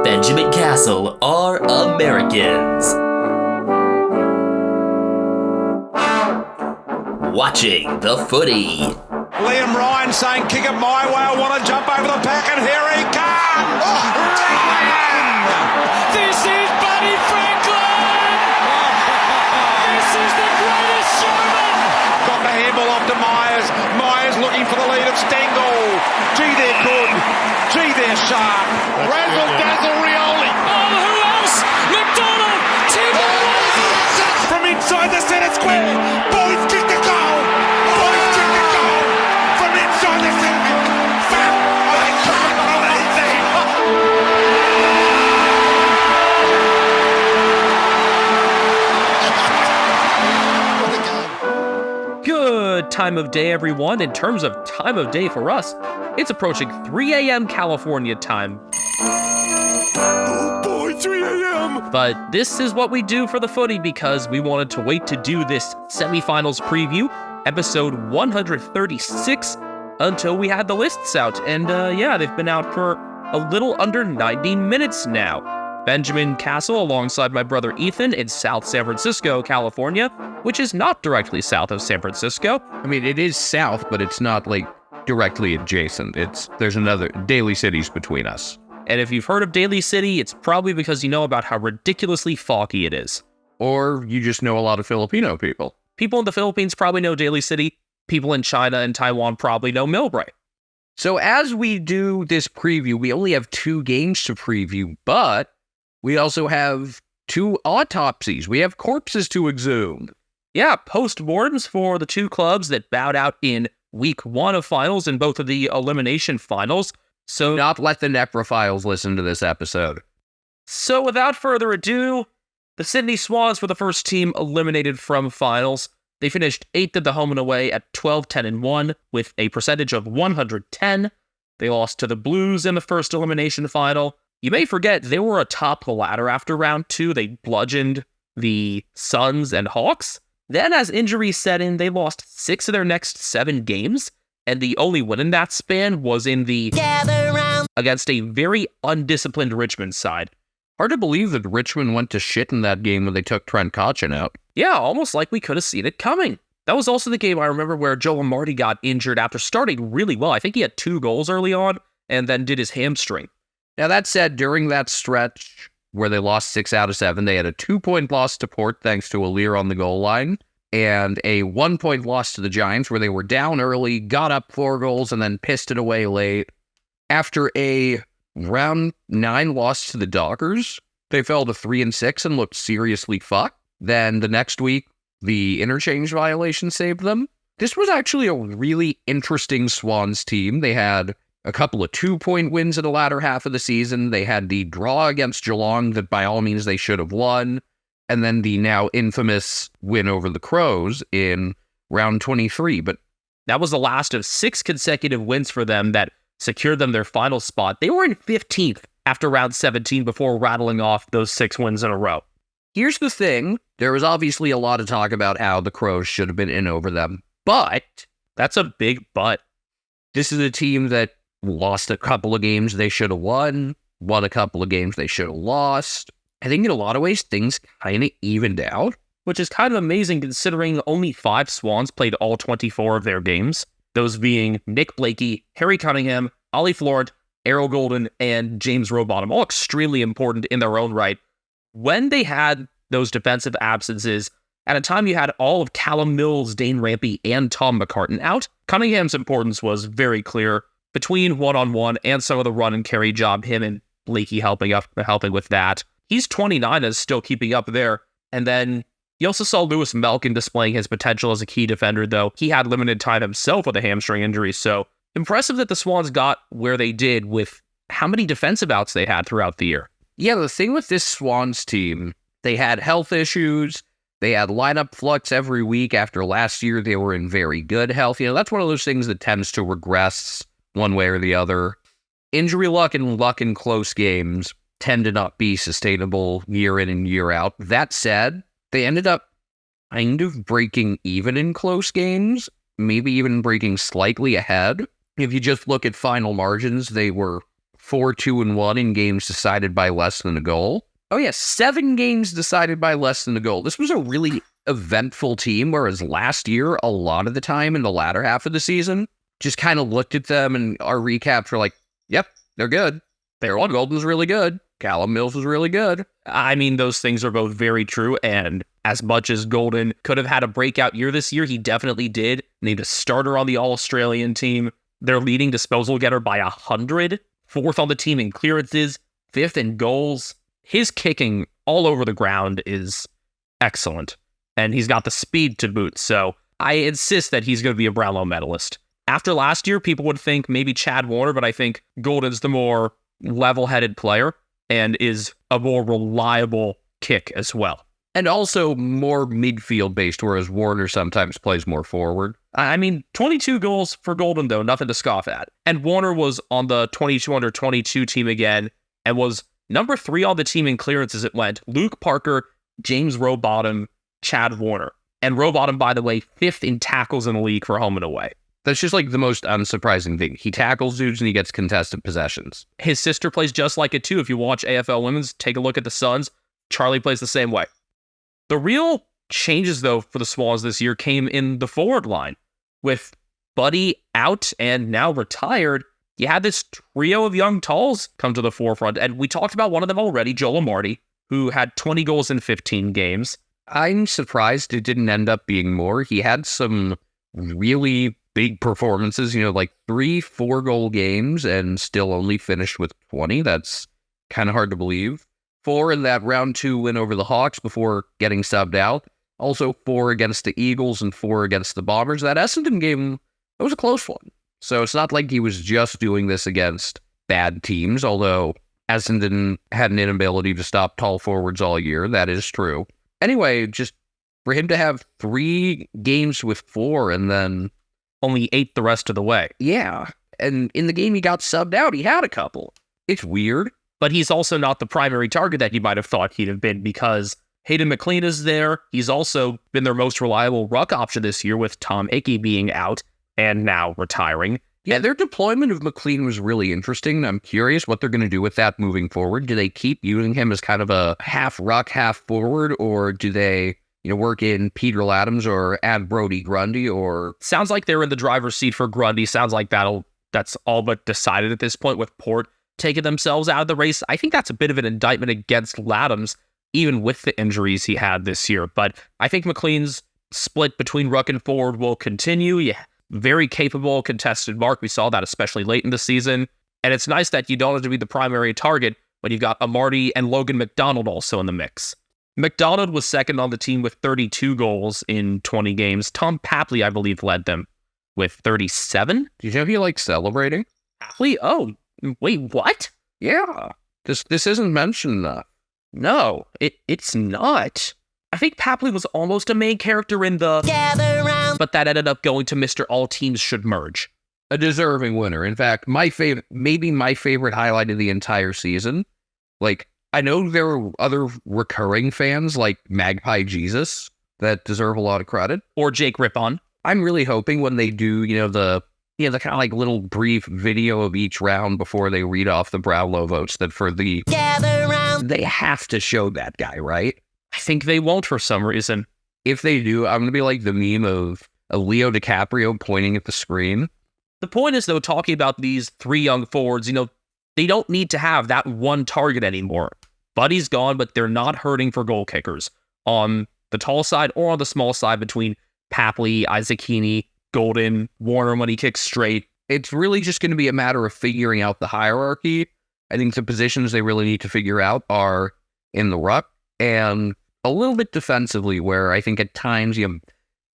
Benjamin Castle are Americans. Watching the footy. Liam Ryan saying, kick it my way, I want to jump over the pack, and here he comes! Ryan! This is Buddy Franklin! This is the greatest showman! Got the handball off to Myers. Myers looking for the lead of Stengel. Gee, they're good. Gee, they're sharp. Razzle dazzle Rioli. Oh, who else? McDonald! Timber! From inside the centre square. Boys kick the goal. Boys kick the goal. From inside the centre. Foul. I can't believe Good time of day, everyone. In terms of time of day for us, it's approaching 3 a.m. California time. Oh boy, 3 a.m. But this is what we do for the footy because we wanted to wait to do this semifinals preview, episode 136, until we had the lists out. And they've been out for a little under 90 minutes now. Benjamin Castle alongside my brother Ethan in South San Francisco, California, which is not directly south of San Francisco. I mean, it is south, but it's not, directly adjacent. There's another Daly Cities between us. And if you've heard of Daly City, it's probably because you know about how ridiculously foggy it is. Or you just know a lot of Filipino people. People in the Philippines probably know Daly City. People in China and Taiwan probably know Millbrae. So as we do this preview, we only have 2 games to preview, but we also have 2 autopsies. We have corpses to exhume. Yeah, postmortems for the 2 clubs that bowed out in week 1 of finals and both of the elimination finals. So Not let the necrophiles listen to this episode. So without further ado, the Sydney Swans were the first team eliminated from finals. They finished 8th at the home and away at 12-10-1 with a percentage of 110. They lost to the Blues in the first elimination final. You may forget they were atop the ladder after round 2. They bludgeoned the Suns and Hawks. Then as injuries set in, they lost 6 of their next 7 games, and the only win in that span was in the against a very undisciplined Richmond side. Hard to believe that Richmond went to shit in that game when they took Trent Cotchin out. Yeah, almost like we could have seen it coming. That was also the game I remember where Joe Marty got injured after starting really well. I think he had 2 goals early on, and then did his hamstring. Now, that said, during that stretch where they lost 6 out of 7, they had a 2-point loss to Port thanks to a Lear on the goal line, and a 1-point loss to the Giants where they were down early, got up 4 goals, and then pissed it away late. After a round 9 loss to the Dockers, they fell to 3-6 and looked seriously fucked. Then the next week, the interchange violation saved them. This was actually a really interesting Swans team. They had a couple of 2-point wins in the latter half of the season. They had the draw against Geelong that by all means they should have won. And then the now infamous win over the Crows in round 23. But that was the last of 6 consecutive wins for them that secured them their final spot. They were in 15th after round 17 before rattling off those 6 wins in a row. Here's the thing. There was obviously a lot of talk about how the Crows should have been in over them. But that's a big but. This is a team that lost a couple of games they should have won a couple of games they should have lost. I think in a lot of ways, things kind of evened out. Which is kind of amazing considering only 5 Swans played all 24 of their games. Those being Nick Blakey, Harry Cunningham, Ollie Florent, Errol Golden, and James Rowbottom, all extremely important in their own right. When they had those defensive absences, at a time you had all of Callum Mills, Dane Rampy, and Tom McCartan out, Cunningham's importance was very clear. Between one-on-one and some of the run and carry job, him and Blakey helping with that. He's 29 and is still keeping up there. And then you also saw Lewis Melkin displaying his potential as a key defender, though he had limited time himself with a hamstring injury. So impressive that the Swans got where they did with how many defensive outs they had throughout the year. Yeah, the thing with this Swans team, they had health issues. They had lineup flux every week. After last year, they were in very good health. That's one of those things that tends to regress one way or the other. Injury luck and luck in close games tend to not be sustainable year in and year out. That said, they ended up kind of breaking even in close games, maybe even breaking slightly ahead. If you just look at final margins, they were 4-2-1 in games decided by less than a goal. Oh yeah, 7 games decided by less than a goal. This was a really eventful team, whereas last year, a lot of the time in the latter half of the season, just kind of looked at them and our recaps were like, yep, they're good. Aaron Golden's really good. Callum Mills was really good. I mean, those things are both very true, and as much as Golden could have had a breakout year this year, he definitely did. Named a starter on the All-Australian team. Their leading disposal getter by 100. 4th on the team in clearances. 5th in goals. His kicking all over the ground is excellent, and he's got the speed to boot, so I insist that he's going to be a Brownlow medalist. After last year, people would think maybe Chad Warner, but I think Golden's the more level-headed player and is a more reliable kick as well. And also more midfield-based, whereas Warner sometimes plays more forward. I mean, 22 goals for Golden, though, nothing to scoff at. And Warner was on the 22 under 22 team again and was number 3 on the team in clearances. It went Luke Parker, James Rowbottom, Chad Warner. And Rowbottom, by the way, 5th in tackles in the league for home and away. That's just like the most unsurprising thing. He tackles dudes and he gets contested possessions. His sister plays just like it too. If you watch AFL Women's, take a look at the Suns. Charlie plays the same way. The real changes, though, for the Swans this year came in the forward line. With Buddy out and now retired, you had this trio of young talls come to the forefront. And we talked about one of them already, Joel Amartey, who had 20 goals in 15 games. I'm surprised it didn't end up being more. He had some really big performances, like 3 4-goal games and still only finished with 20. That's kind of hard to believe. 4 in that round 2 win over the Hawks before getting subbed out. Also 4 against the Eagles and 4 against the Bombers. That Essendon game, that was a close one. So it's not like he was just doing this against bad teams, although Essendon had an inability to stop tall forwards all year. That is true. Anyway, just for him to have 3 games with 4 and then only 8 the rest of the way. Yeah. And in the game he got subbed out, he had a couple. It's weird. But he's also not the primary target that you might have thought he'd have been because Hayden McLean is there. He's also been their most reliable ruck option this year with Tom Hickey being out and now retiring. Yeah, their deployment of McLean was really interesting. I'm curious what they're going to do with that moving forward. Do they keep using him as kind of a half ruck, half forward, or do they work in Peter Adams or add Brody Grundy or... Sounds like they're in the driver's seat for Grundy. Sounds like that's all but decided at this point with Port taking themselves out of the race. I think that's a bit of an indictment against Laddams, even with the injuries he had this year. But I think McLean's split between ruck and forward will continue. Yeah, very capable contested mark. We saw that especially late in the season. And it's nice that you don't have to be the primary target when you've got Amartey and Logan McDonald also in the mix. McDonald was second on the team with 32 goals in 20 games. Tom Papley, I believe, led them with 37. Do you know he likes celebrating? Papley? Oh, wait, what? Yeah. This isn't mentioned enough. No, it's not. I think Papley was almost a main character in the Gather Round, but that ended up going to Mr. All Teams Should Merge. A deserving winner. In fact, maybe my favorite highlight of the entire season. I know there were other recurring fans like Magpie Jesus that deserve a lot of credit. Or Jake Rippon. I'm really hoping when they do, the kind of little brief video of each round before they read off the Brownlow votes, that for the Gather Round, they have to show that guy, right? I think they won't for some reason. If they do, I'm going to be like the meme of a Leo DiCaprio pointing at the screen. The point is, though, talking about these 3 young forwards, they don't need to have that one target anymore. Buddy's gone, but they're not hurting for goal kickers on the tall side or on the small side between Papley, Isaac Heaney, Golden, Warner when he kicks straight. It's really just going to be a matter of figuring out the hierarchy. I think the positions they really need to figure out are in the ruck and a little bit defensively, where I think at times,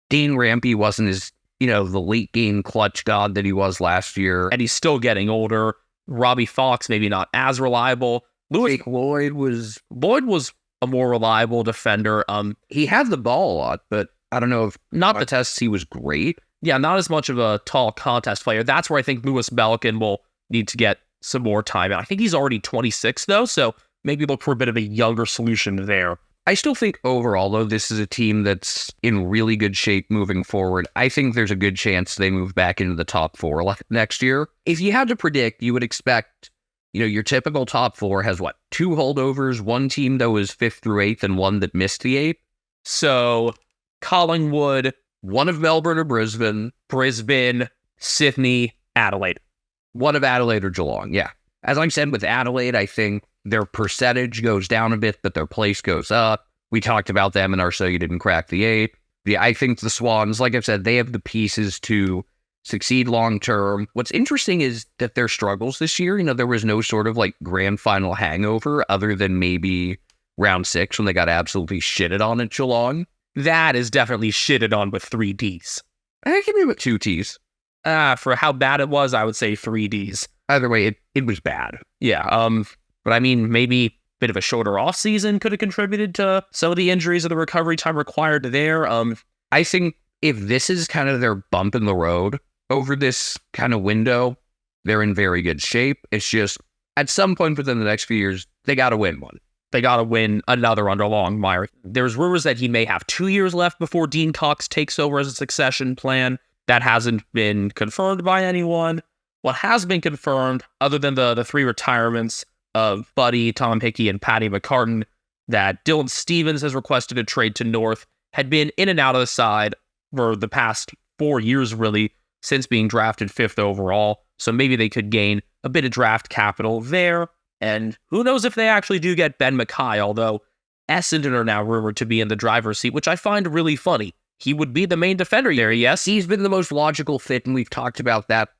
Dean Rampy wasn't as, the late game clutch god that he was last year. And he's still getting older. Robbie Fox, maybe not as reliable. Jake Lloyd was a more reliable defender. He had the ball a lot, but I don't know if not the tests he was great. Yeah, not as much of a tall contest player. That's where I think Lewis Belkin will need to get some more time. And I think he's already 26 though, so maybe look for a bit of a younger solution there. I still think overall, though, this is a team that's in really good shape moving forward. I think there's a good chance they move back into the top 4 next year. If you had to predict, you would expect your typical top four has what? 2 holdovers, one team that was 5th through 8th, and one that missed the 8th. So Collingwood, One of Melbourne or Brisbane, Sydney, Adelaide. one of Adelaide or Geelong. Yeah. As I said with Adelaide, I think their percentage goes down a bit, but their place goes up. We talked about them in our So You Didn't Crack the 8. Yeah, I think the Swans, like I've said, they have the pieces to succeed long term. What's interesting is that their struggles this year, there was no sort of like grand final hangover other than maybe round 6 when they got absolutely shitted on at Geelong. That is definitely shitted on with 3 Ds. I can be with 2 Ts. For how bad it was, I would say 3 Ds. Either way, it was bad. Yeah, but I mean, maybe a bit of a shorter offseason could have contributed to some of the injuries or the recovery time required there. I think if this is kind of their bump in the road over this kind of window, they're in very good shape. It's just, at some point within the next few years, they got to win one. They got to win another under Longmire. There's rumors that he may have 2 years left before Dean Cox takes over as a succession plan. That hasn't been confirmed by anyone. What has been confirmed, other than the 3 retirements of Buddy, Tom Hickey, and Paddy McCartan, that Dylan Stevens has requested a trade to North, had been in and out of the side for the past 4 years, really, since being drafted 5th overall. So maybe they could gain a bit of draft capital there. And who knows if they actually do get Ben Mackay, although Essendon are now rumored to be in the driver's seat, which I find really funny. He would be the main defender there, yes? He's been the most logical fit, and we've talked about that,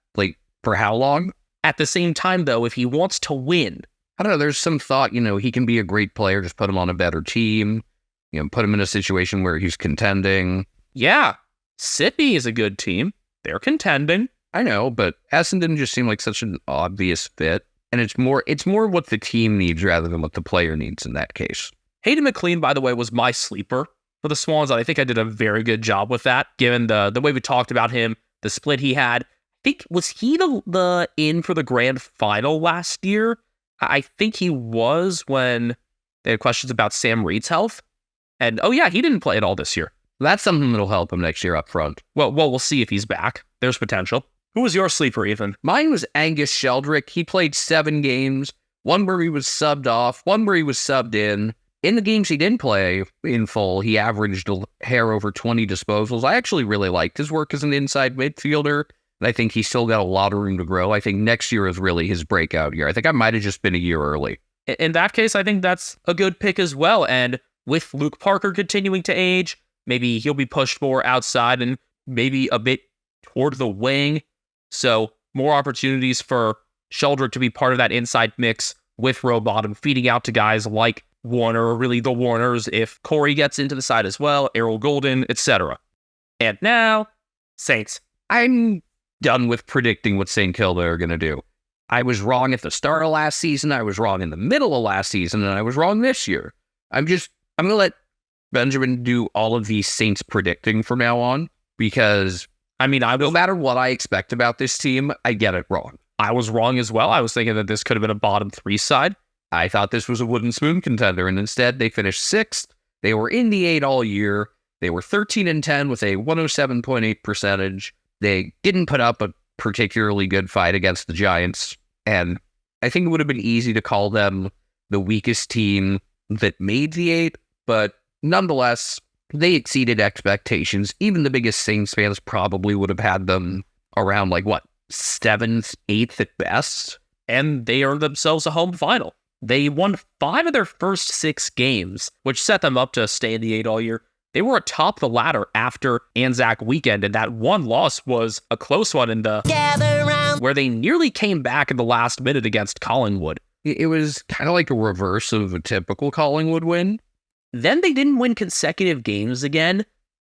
for how long? At the same time, though, if he wants to win, I don't know, there's some thought, he can be a great player, just put him on a better team, put him in a situation where he's contending. Yeah, Sydney is a good team. They're contending. I know, but Essendon just seemed like such an obvious fit. And it's more what the team needs rather than what the player needs in that case. Hayden McLean, by the way, was my sleeper for the Swans. I think I did a very good job with that, given the way we talked about him, the split he had. I think, was he the in for the grand final last year? I think he was when they had questions about Sam Reed's health. And, oh yeah, he didn't play at all this year. That's something that'll help him next year up front. Well, we'll see if he's back. There's potential. Who was your sleeper, Ethan? Mine was Angus Sheldrick. He played 7 games, one where he was subbed off, one where he was subbed in. In the games he didn't play in full, he averaged a hair over 20 disposals. I actually really liked his work as an inside midfielder, and I think he's still got a lot of room to grow. I think next year is really his breakout year. I think I might have just been a year early. In that case, I think that's a good pick as well. And with Luke Parker continuing to age, maybe he'll be pushed more outside and maybe a bit toward the wing. So more opportunities for Sheldrick to be part of that inside mix with Rowbottom, feeding out to guys like Warner, or really the Warners, if Corey gets into the side as well, Errol Golden, etc. And now, Saints. I'm done with predicting what St Kilda are going to do. I was wrong at the start of last season, I was wrong in the middle of last season, and I was wrong this year. I'm going to let Benjamin do all of these Saints predicting from now on, because no matter what I expect about this team, I get it wrong. I was wrong as well. I was thinking that this could have been a bottom 3 side. I thought this was a wooden spoon contender, and instead they finished 6th. They were in the 8 all year. They were 13-10 with a 107.8 percentage. They didn't put up a particularly good fight against the Giants, and I think it would have been easy to call them the weakest team that made the 8, but nonetheless, they exceeded expectations. Even the biggest Saints fans probably would have had them around 7th, 8th at best. And they earned themselves a home final. They won 5 of their first 6 games, which set them up to stay in the 8 all year. They were atop the ladder after Anzac weekend, and that one loss was a close one in the where they nearly came back in the last minute against Collingwood. It was kind of like a reverse of a typical Collingwood win. Then they didn't win consecutive games again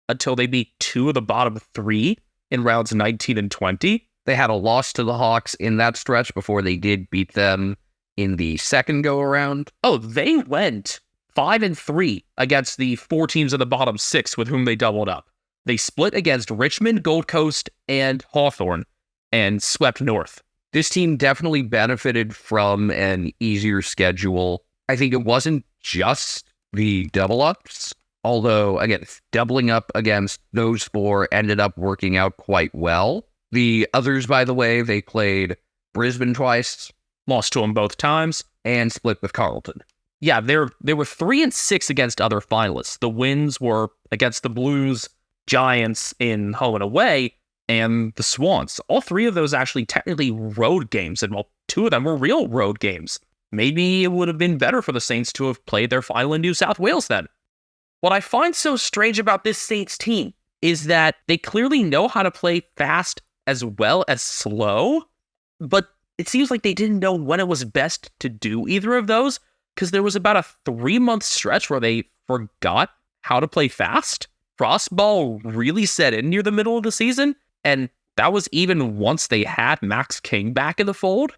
until they beat 2 of the bottom 3 in rounds 19 and 20. They had a loss to the Hawks in that stretch before they did beat them in the second go-around. Oh, they went 5-3 against the 4 teams in the bottom 6 with whom they doubled up. They split against Richmond, Gold Coast, and Hawthorn, and swept North. This team definitely benefited from an easier schedule. I think it wasn't just the double-ups, although, again, doubling up against those 4 ended up working out quite well. The others, by the way, they played Brisbane twice, lost to them both times. And split with Carlton. Yeah, they were 3-6 against other finalists. The wins were against the Blues, Giants in home and away, and the Swans. All three of those actually technically road games, and well, two of them were real road games. Maybe it would have been better for the Saints to have played their final in New South Wales then. What I find so strange about this Saints team is that they clearly know how to play fast as well as slow, but it seems like they didn't know when it was best to do either of those, because there was about a 3-month stretch where they forgot how to play fast. Frostball really set in near the middle of the season, and that was even once they had Max King back in the fold.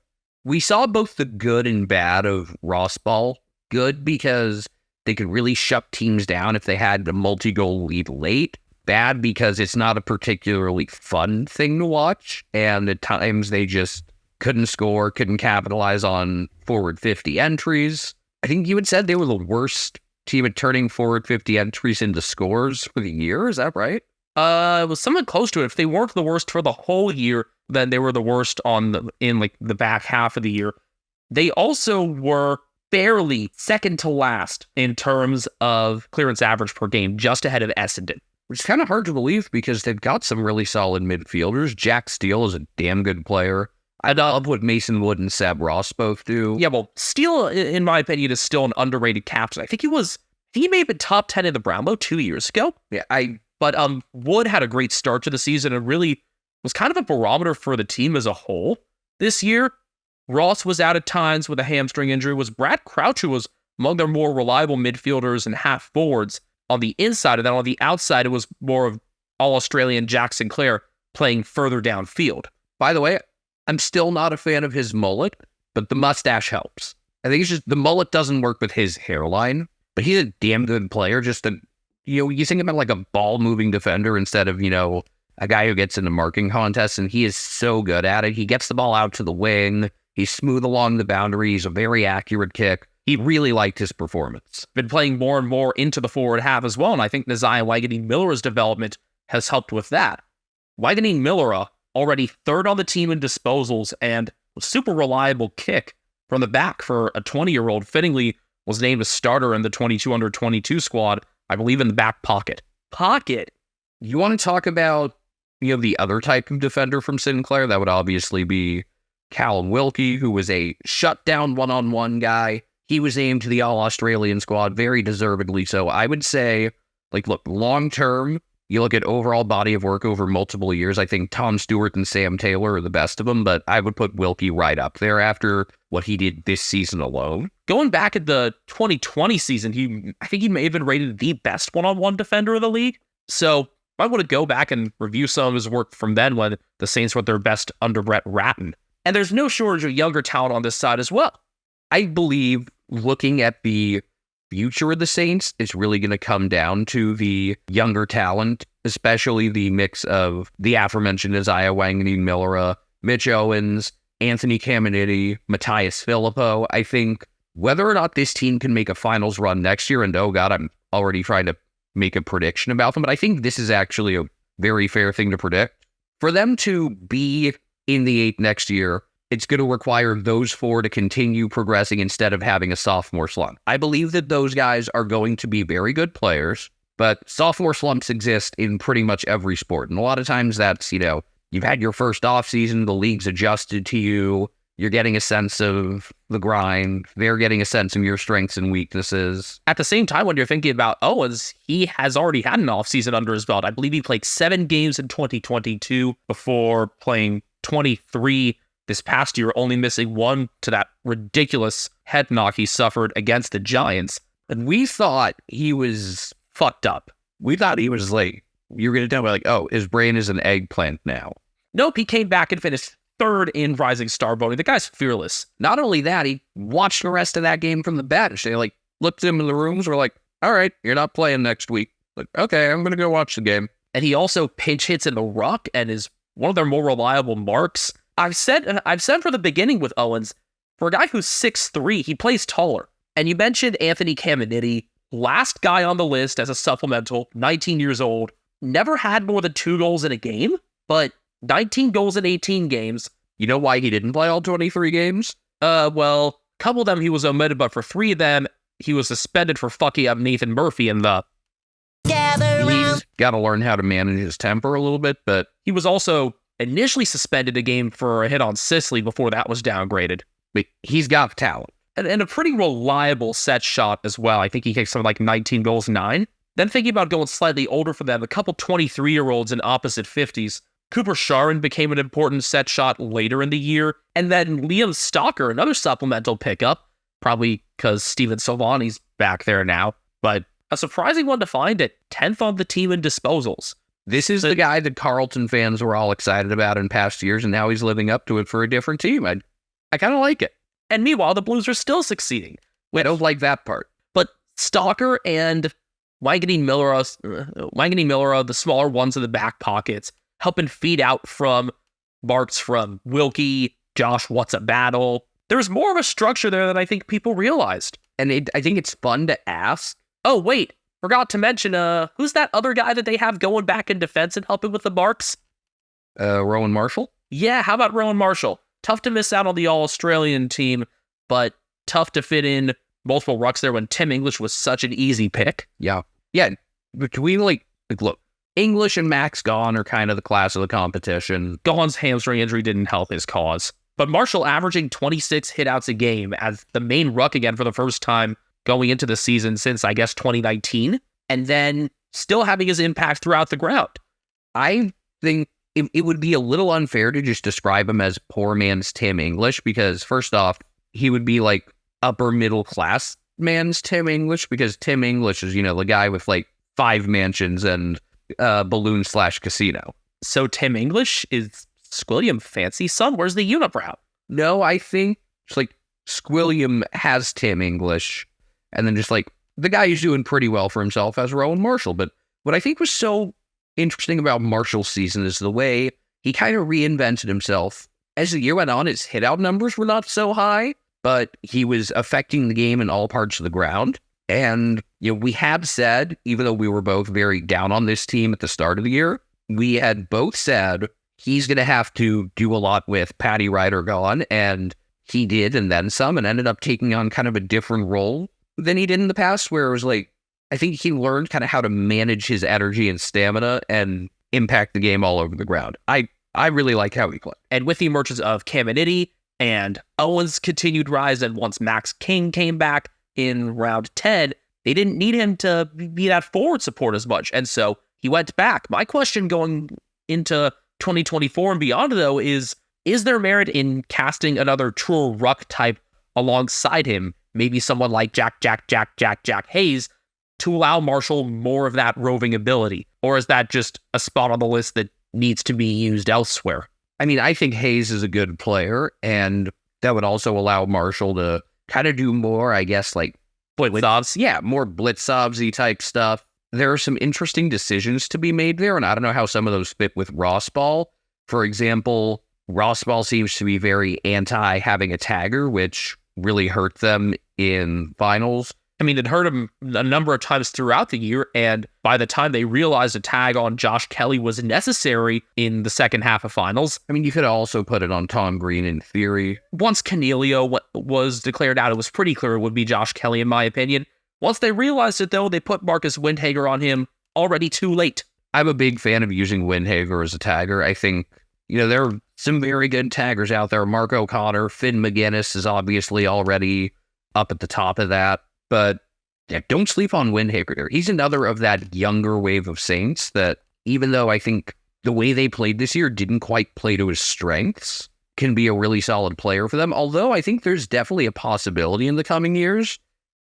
We saw both the good and bad of Ross Ball. Good because they could really shut teams down if they had a multi-goal lead late. Bad because it's not a particularly fun thing to watch, and at times they just couldn't score, couldn't capitalize on forward 50 entries. I think you had said they were the worst team at turning forward 50 entries into scores for the year. Is that right? It was something close to it. If they weren't the worst for the whole year, then they were the worst in the back half of the year. They also were barely second to last in terms of clearance average per game, just ahead of Essendon. Which is kind of hard to believe because they've got some really solid midfielders. Jack Steele is a damn good player. I love what Mason Wood and Seb Ross both do. Yeah, well, Steele, in my opinion, is still an underrated captain. I think he may have been top 10 in the Brownlow 2 years ago. Yeah, But Wood had a great start to the season and really was kind of a barometer for the team as a whole. This year, Ross was out at times with a hamstring injury. Was Brad Crouch, who was among their more reliable midfielders and half forwards on the inside, and then on the outside, it was more of All-Australian Jack Sinclair playing further downfield. By the way, I'm still not a fan of his mullet, but the mustache helps. I think it's just the mullet doesn't work with his hairline, but he's a damn good player. You think about like a ball-moving defender instead of, a guy who gets into marking contests, and he is so good at it. He gets the ball out to the wing. He's smooth along the boundary. He's a very accurate kick. He really liked his performance. Been playing more and more into the forward half as well, and I think Nazai Wanganeen-Miller's development has helped with that. Wanganeen-Miller, already third on the team in disposals, and a super reliable kick from the back for a 20-year-old, fittingly was named a starter in the 22 under 22 squad, I believe in the back pocket. You want to talk about, the other type of defender from Sinclair? That would obviously be Callum Wilkie, who was a shutdown one-on-one guy. He was named to the All-Australian squad, very deservedly so. I would say, look, long-term, you look at overall body of work over multiple years, I think Tom Stewart and Sam Taylor are the best of them, but I would put Wilkie right up there after what he did this season alone. Going back at the 2020 season, I think he may have been rated the best one-on-one defender of the league. So I want to go back and review some of his work from then when the Saints were at their best under Brett Ratton. And there's no shortage of younger talent on this side as well. I believe looking at the future of the Saints is really going to come down to the younger talent, especially the mix of the aforementioned Isaiah Wanganeen-Miller, Mitch Owens, Anthony Caminiti, Matthias Filippo. I think whether or not this team can make a finals run next year, and oh God, I'm already trying to make a prediction about them, but I think this is actually a very fair thing to predict. For them to be in the 8 next year, it's going to require those 4 to continue progressing instead of having a sophomore slump. I believe that those guys are going to be very good players, but sophomore slumps exist in pretty much every sport. And a lot of times that's, you've had your first offseason, the league's adjusted to you, you're getting a sense of the grind, they're getting a sense of your strengths and weaknesses. At the same time, when you're thinking about Owens, he has already had an offseason under his belt. I believe he played 7 games in 2022 before playing 23 this past year, only missing 1 to that ridiculous head knock he suffered against the Giants. And we thought he was fucked up. We thought he was you were going to tell me his brain is an eggplant now. Nope, he came back and finished 3rd in Rising Star voting. The guy's fearless. Not only that, he watched the rest of that game from the bench. They looked at him in the rooms, were like, all right, you're not playing next week. Okay, I'm going to go watch the game. And he also pinch hits in the ruck and is one of their more reliable marks. I've said from the beginning with Owens, for a guy who's 6'3", he plays taller. And you mentioned Anthony Caminiti, last guy on the list as a supplemental, 19 years old, never had more than 2 goals in a game, but 19 goals in 18 games. You know why he didn't play all 23 games? Well, a couple of them he was omitted, but for 3 of them, he was suspended for fucking up Nathan Murphy in the... He's got to learn how to manage his temper a little bit, but... He was also initially suspended a game for a hit on Sicily before that was downgraded. But he's got talent. And a pretty reliable set shot as well. I think he kicked something like 19 goals, 9. Then thinking about going slightly older for them, a couple 23-year-olds in opposite 50s. Cooper Sharon became an important set shot later in the year. And then Liam Stalker, another supplemental pickup, probably because Steven Silvani's back there now. But a surprising one to find at 10th on the team in disposals. This is the guy that Carlton fans were all excited about in past years, and now he's living up to it for a different team. I kind of like it. And meanwhile, the Blues are still succeeding. I don't like that part. But Stalker and Wangani Miller, the smaller ones in the back pockets, helping feed out from marks from Wilkie, Josh What's a Battle. There's more of a structure there than I think people realized. And I think it's fun to ask. Oh, wait. Forgot to mention, who's that other guy that they have going back in defense and helping with the marks? Rowan Marshall? Yeah, how about Rowan Marshall? Tough to miss out on the All-Australian team, but tough to fit in multiple rucks there when Tim English was such an easy pick. Yeah. Yeah, between, look, English and Max Gawn are kind of the class of the competition. Gawn's hamstring injury didn't help his cause. But Marshall averaging 26 hitouts a game as the main ruck again for the first time going into the season since, I guess, 2019, and then still having his impact throughout the ground. I think it would be a little unfair to just describe him as poor man's Tim English, because first off, he would be like upper middle class man's Tim English, because Tim English is, the guy with 5 mansions and balloon/casino. So Tim English is Squilliam fancy son? Where's the unibrow? No, I think it's Squilliam has Tim English, and then just the guy who's doing pretty well for himself has Rowan Marshall. But what I think was so interesting about Marshall's season is the way he kind of reinvented himself. As the year went on, his hit-out numbers were not so high, but he was affecting the game in all parts of the ground. And, we had said, even though we were both very down on this team at the start of the year, we had both said he's going to have to do a lot with Patty Ryder gone, and he did, and then some, and ended up taking on kind of a different role than he did in the past, where it was I think he learned kind of how to manage his energy and stamina and impact the game all over the ground. I really like how he played. And with the emergence of Caminiti and Owen's continued rise, and once Max King came back in round 10, they didn't need him to be that forward support as much. And so he went back. My question going into 2024 and beyond, though, is there merit in casting another true ruck type alongside him? Maybe someone like Jack Hayes, to allow Marshall more of that roving ability? Or is that just a spot on the list that needs to be used elsewhere? I mean, I think Hayes is a good player, and that would also allow Marshall to kind of do more, I guess, Blitz-obs? Yeah, more blitz-obsy type stuff. There are some interesting decisions to be made there, and I don't know how some of those fit with Ross Ball. For example, Ross Ball seems to be very anti having a tagger, which really hurt them in finals. I mean, it hurt him a number of times throughout the year, and by the time they realized a tag on Josh Kelly was necessary in the second half of finals... I mean, you could also put it on Tom Green in theory. Once Canelio was declared out, it was pretty clear it would be Josh Kelly, in my opinion. Once they realized it, though, they put Marcus Windhager on him already too late. I'm a big fan of using Windhager as a tagger. I think, there are some very good taggers out there. Mark O'Connor, Finn McGinnis is obviously already up at the top of that. But yeah, don't sleep on Windhager. He's another of that younger wave of Saints that, even though I think the way they played this year didn't quite play to his strengths, can be a really solid player for them. Although I think there's definitely a possibility in the coming years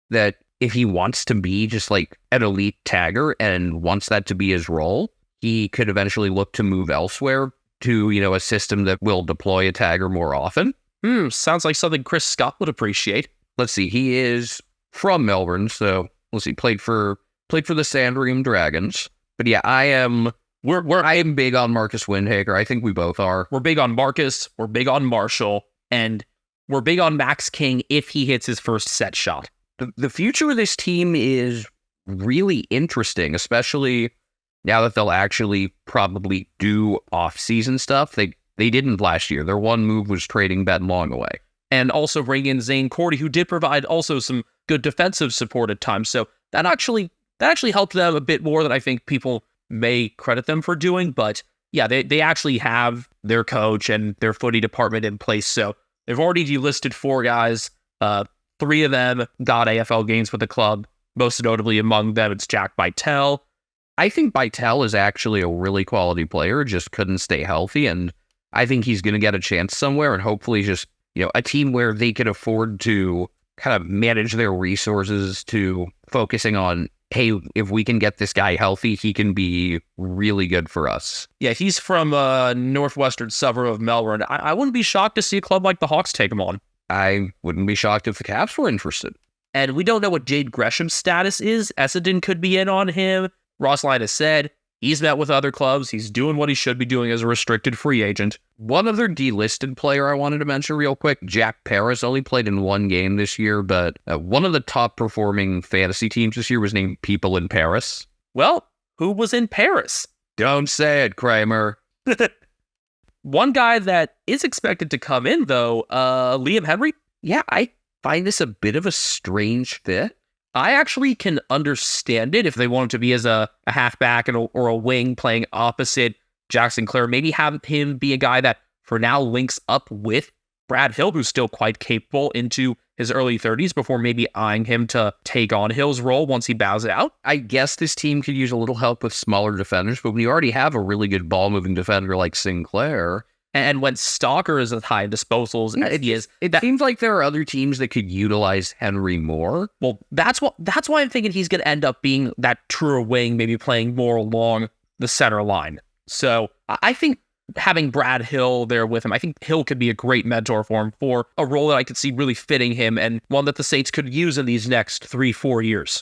that if he wants to be just an elite tagger and wants that to be his role, he could eventually look to move elsewhere to, a system that will deploy a tagger more often. Sounds like something Chris Scott would appreciate. Let's see, he is from Melbourne, so let's see, played for the Sandringham Dragons. But yeah, I am big on Marcus Windhager. I think we both are. We're big on Marcus, we're big on Marshall, and we're big on Max King if he hits his first set shot. The future of this team is really interesting, especially now that they'll actually probably do off-season stuff. They didn't last year. Their one move was trading Ben Long away. and also bring in Zane Cordy, who did provide also some good defensive support at times. So that actually helped them a bit more than I think people may credit them for doing. But yeah, they actually have their coach and their footy department in place. So they've already delisted 4 guys. 3 of them got AFL games with the club. Most notably among them, it's Jack Bytel. I think Bytel is actually a really quality player, just couldn't stay healthy, and I think he's going to get a chance somewhere, and hopefully just, a team where they can afford to kind of manage their resources to focusing on, hey, if we can get this guy healthy, he can be really good for us. Yeah, he's from a northwestern suburb of Melbourne. I wouldn't be shocked to see a club like the Hawks take him on. I wouldn't be shocked if the Caps were interested. And we don't know what Jade Gresham's status is. Essendon could be in on him. Ross Lyon has said he's met with other clubs. He's doing what he should be doing as a restricted free agent. One other delisted player I wanted to mention real quick, Jack Paris, only played in 1 game this year, but one of the top performing fantasy teams this year was named People in Paris. Well, who was in Paris? Don't say it, Kramer. One guy that is expected to come in, though, Liam Henry. Yeah, I find this a bit of a strange fit. I actually can understand it if they want him to be as a halfback or a wing playing opposite Jack Sinclair. Maybe have him be a guy that for now links up with Brad Hill, who's still quite capable into his early 30s, before maybe eyeing him to take on Hill's role once he bows out. I guess this team could use a little help with smaller defenders, but when you already have a really good ball-moving defender like Sinclair... And when Stalker is as high in disposals, it seems like there are other teams that could utilize Henry more. Well, that's why I'm thinking he's going to end up being that truer wing, maybe playing more along the center line. So I think having Brad Hill there with him, I think Hill could be a great mentor for him for a role that I could see really fitting him and one that the Saints could use in these next 3-4 years.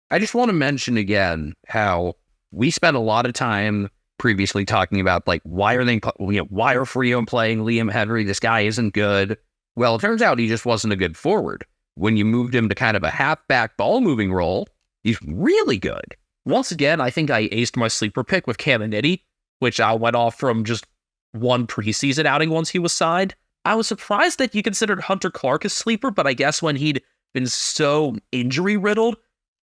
I just want to mention again how we spent a lot of time previously talking about, like, why are Freo playing Liam Henry? This guy isn't good. Well, it turns out he just wasn't a good forward. When you moved him to kind of a halfback ball-moving role, he's really good. Once again, I think I aced my sleeper pick with Cam Nitty, which I went off from just one preseason outing once he was signed. I was surprised that you considered Hunter Clark a sleeper, but I guess when he'd been so injury-riddled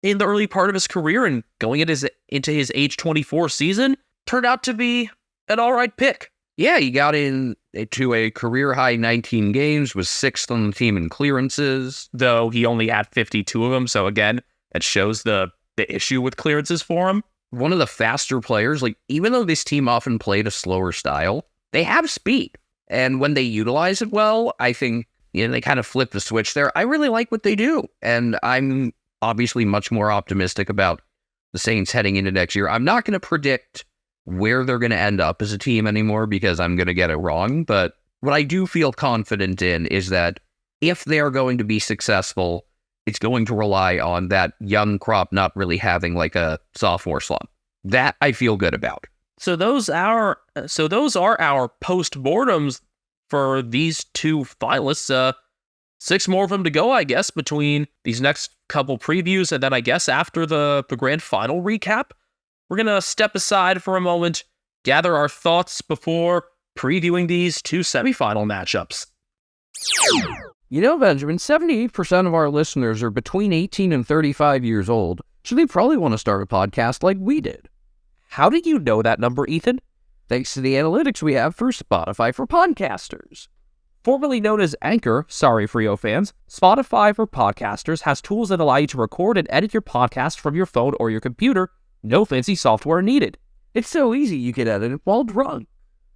in the early part of his career and going into his age 24 season, turned out to be an all right pick. Yeah, he got into a career-high 19 games, was 6th on the team in clearances. Though he only had 52 of them, so again, that shows the issue with clearances for him. One of the faster players, like, even though this team often played a slower style, they have speed. And when they utilize it well, I think, they kind of flip the switch there. I really like what they do. And I'm obviously much more optimistic about the Saints heading into next year. I'm not going to predict where they're going to end up as a team anymore because I'm going to get it wrong. But what I do feel confident in is that if they are going to be successful, it's going to rely on that young crop not really having like a sophomore slump. That I feel good about. So those are our postmortems for these 2 finalists. 6 more of them to go, I guess, between these next couple previews, and then I guess after the grand final recap, we're going to step aside for a moment, gather our thoughts before previewing these 2 semifinal matchups. Benjamin, 78% of our listeners are between 18 and 35 years old, so they probably want to start a podcast like we did. How did you know that number, Ethan? Thanks to the analytics we have for Spotify for Podcasters. Formerly known as Anchor, sorry Freo fans, Spotify for Podcasters has tools that allow you to record and edit your podcast from your phone or your computer. No fancy software needed. It's so easy you can edit it while drunk.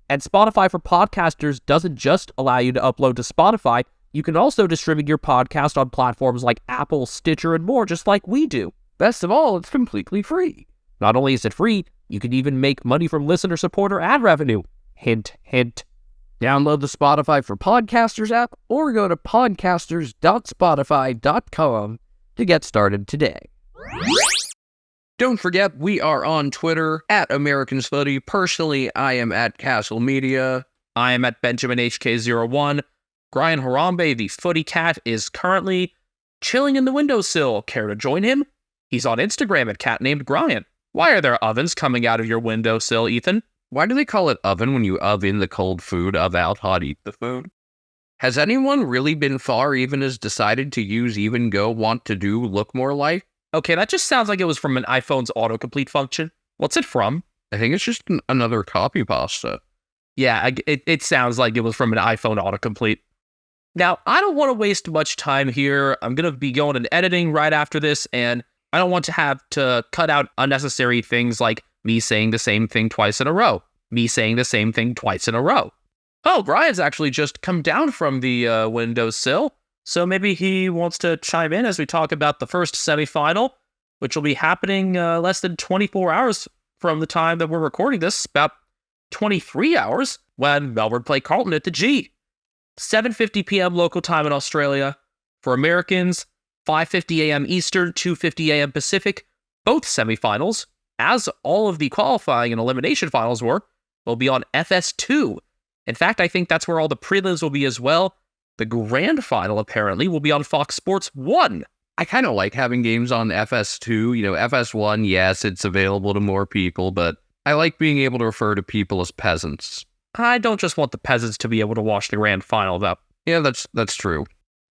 And Spotify for Podcasters doesn't just allow you to upload to Spotify, you can also distribute your podcast on platforms like Apple, Stitcher, and more, just like we do. Best of all, it's completely free. Not only is it free, you can even make money from listener support or ad revenue. Hint, hint. Download the Spotify for Podcasters app or go to podcasters.spotify.com to get started today. Don't forget, we are on Twitter at Americans Footy. Personally, I am at Castle Media. I am at Benjamin HK01. Brian Harambe, the Footy Cat, is currently chilling in the windowsill. Care to join him? He's on Instagram at Cat Named Brian. Why are there ovens coming out of your windowsill, Ethan? Why do they call it oven when you oven the cold food of out hot eat the food? Has anyone really been far even as decided to use even go want to do look more like? Okay, that just sounds like it was from an iPhone's autocomplete function. What's it from? I think it's just another copy pasta. Yeah, it sounds like it was from an iPhone autocomplete. Now, I don't want to waste much time here. I'm going to be going and editing right after this, and I don't want to have to cut out unnecessary things like me saying the same thing twice in a row. Me saying the same thing twice in a row. Oh, Brian's actually just come down from the windowsill, so maybe he wants to chime in as we talk about the first semifinal, which will be happening less than 24 hours from the time that we're recording this, about 23 hours, when Melbourne play Carlton at the G. 7:50 p.m. local time in Australia. For Americans, 5:50 a.m. Eastern, 2:50 a.m. Pacific. Both semifinals, as all of the qualifying and elimination finals were, will be on FS2. In fact, I think that's where all the prelims will be as well. The grand final, apparently, will be on Fox Sports 1. I kind of like having games on FS2. FS1, yes, it's available to more people, but I like being able to refer to people as peasants. I don't just want the peasants to be able to watch the grand final, though. Yeah, that's true.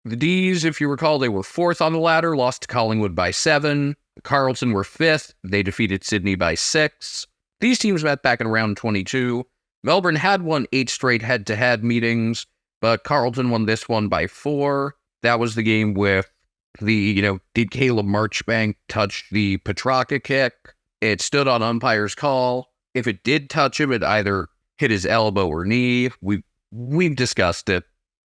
The D's, if you recall, they were 4th on the ladder, lost to Collingwood by 7. Carlton were 5th. They defeated Sydney by 6. These teams met back in round 22. Melbourne had won 8 straight head-to-head meetings, but Carlton won this one by 4. That was the game with did Caleb Marchbank touch the Petrarca kick? It stood on umpire's call. If it did touch him, it either hit his elbow or knee. We've discussed it.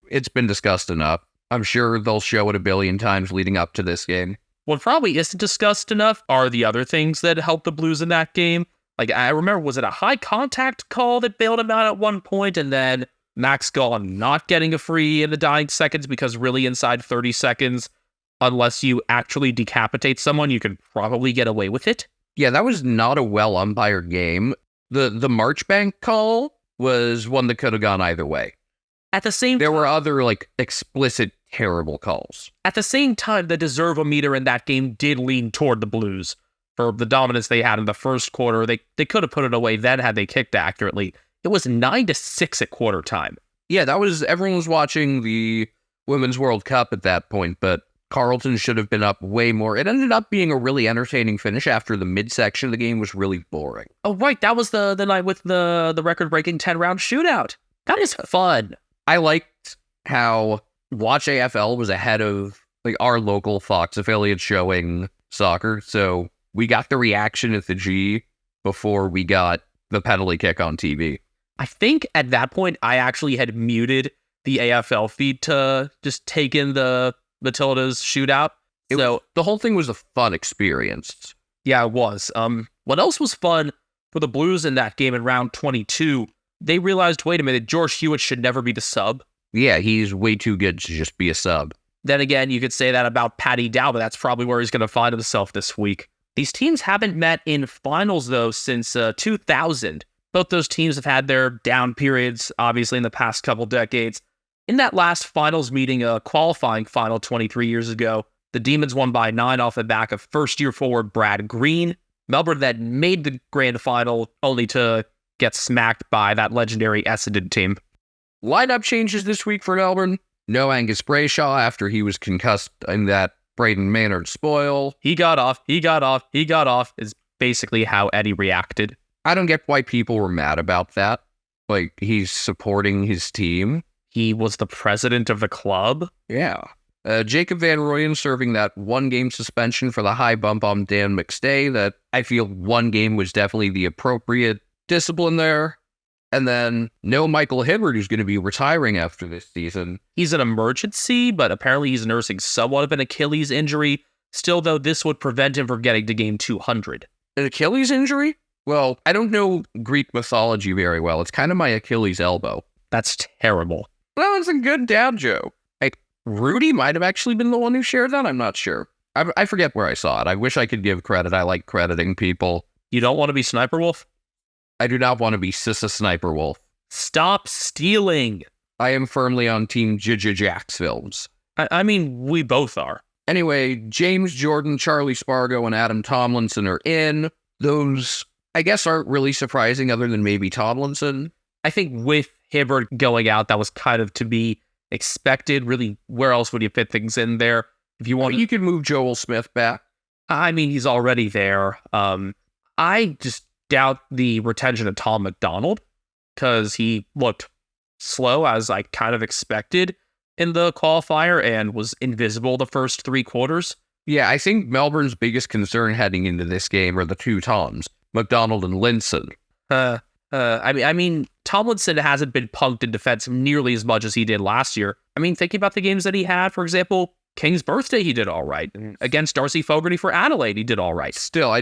It's been discussed enough. I'm sure they'll show it a billion times leading up to this game. What probably isn't discussed enough are the other things that helped the Blues in that game. Like, I remember, was it a high contact call that bailed him out at one point, and then Max Gawn not getting a free in the dying seconds, because really inside 30 seconds, unless you actually decapitate someone, you can probably get away with it? Yeah, that was not a well umpired game. The Marchbank call was one that could have gone either way. At the same There were other, explicit, terrible calls. At the same time, the deserve-o-meter in that game did lean toward the Blues. For the dominance they had in the first quarter, they could have put it away then had they kicked accurately. It was 9-6 at quarter time. Yeah, everyone was watching the Women's World Cup at that point, but Carlton should have been up way more. It ended up being a really entertaining finish after the midsection of the game was really boring. Oh, right. That was the night with the record-breaking 10-round shootout. That was fun. I liked how Watch AFL was ahead of our local Fox affiliate showing soccer, so we got the reaction at the G before we got the penalty kick on TV. I think at that point, I actually had muted the AFL feed to just take in the Matilda's shootout. The whole thing was a fun experience. Yeah, it was. What else was fun for the Blues in that game in round 22? They realized, wait a minute, George Hewitt should never be the sub. Yeah, he's way too good to just be a sub. Then again, you could say that about Paddy Dow, but that's probably where he's going to find himself this week. These teams haven't met in finals, though, since 2000. Both those teams have had their down periods, obviously, in the past couple decades. In that last finals meeting, a qualifying final 23 years ago, the Demons won by 9 off the back of first-year forward Brad Green. Melbourne then made the grand final, only to get smacked by that legendary Essendon team. Lineup changes this week for Melbourne. No Angus Brayshaw after he was concussed in that Braden Maynard spoil. He got off, is basically how Eddie reacted. I don't get why people were mad about that. He's supporting his team. He was the president of the club. Yeah. Jacob Van Rooyen serving that 1-game suspension for the high bump on Dan McStay. That I feel 1 game was definitely the appropriate discipline there. And then no Michael Hibbert, who's going to be retiring after this season. He's an emergency, but apparently he's nursing somewhat of an Achilles injury. Still, though, this would prevent him from getting to game 200. An Achilles injury? Well, I don't know Greek mythology very well. It's kind of my Achilles elbow. That's terrible. That was a good dad joke. Rudy might have actually been the one who shared that. I'm not sure. I forget where I saw it. I wish I could give credit. I like crediting people. You don't want to be Sniper Wolf? I do not want to be Sissa Sniper Wolf. Stop stealing. I am firmly on Team Jax films. I mean, we both are. Anyway, James Jordan, Charlie Spargo, and Adam Tomlinson are in. Those, I guess, aren't really surprising other than maybe Tomlinson. I think with Hibbert going out, that was kind of to be expected. Really, where else would you fit things in there? If you want, You could move Joel Smith back. I mean, he's already there. I just doubt the retention of Tom McDonald because he looked slow as I kind of expected in the qualifier and was invisible the first 3 quarters. Yeah, I think Melbourne's biggest concern heading into this game are the two Toms, McDonald and Linson. I mean, Tomlinson hasn't been punked in defense nearly as much as he did last year. I mean, thinking about the games that he had, for example, King's birthday, he did all right. Against Darcy Fogarty for Adelaide, he did all right. Still,